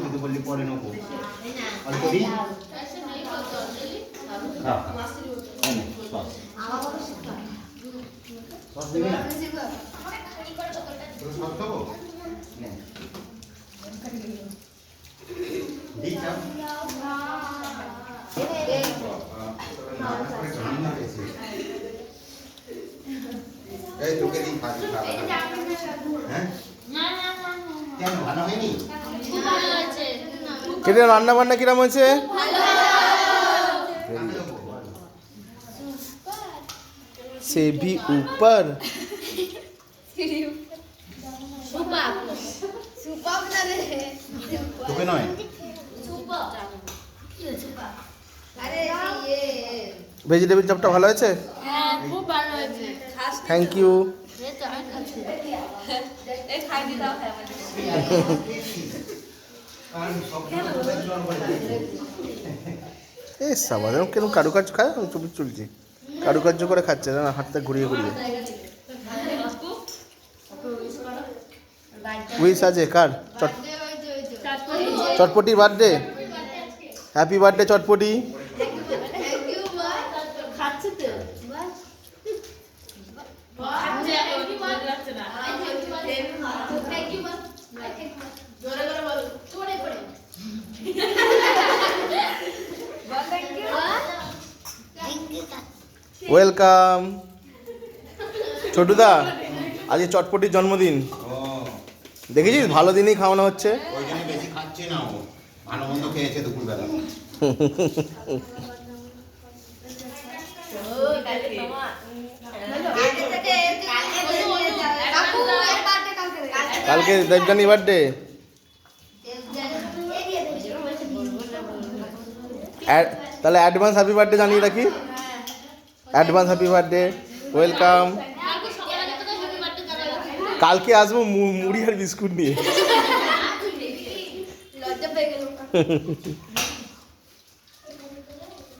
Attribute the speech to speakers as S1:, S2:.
S1: তুই বললি পরে নেবো অল্প দিন তোকে দিন কেন ভালো হয়নি?
S2: কেটে রান্না বান্না কিরম হয়েছে? से भी ऊपर
S1: তোকে নয়
S2: ভেজিটেবল চপটা ভালো হয়েছে?
S3: খুব ভালো হয়েছে।
S2: Thank you. এ সাবাস কেরম কারুকার্য খায় চুপি চলছি কারুকার্য করে খাচ্ছে না হাতটা ঘুরিয়ে ঘুরিয়ে উইস আছে কার চটপটি বার্থডে হ্যাপি বার্থডে চটপটি ওয়েলকাম ছোটুদা আজকে চটপটির জন্মদিন দেখেছিস ভালো দিনই খাওয়ানো হচ্ছে
S1: ওই জন্য বেশি খাচ্ছে না ও ভালো মন্দ খেয়েছে দুপুরবেলা
S2: কালকে দেবজানি বার্থডে তাহলে অ্যাডভান্স হ্যাপি বার্থডে জানিয়ে রাখি অ্যাডভান্স হ্যাপি বার্থডে ওয়েলকাম কালকে আসবো মুড়ি আর বিস্কুট নিয়ে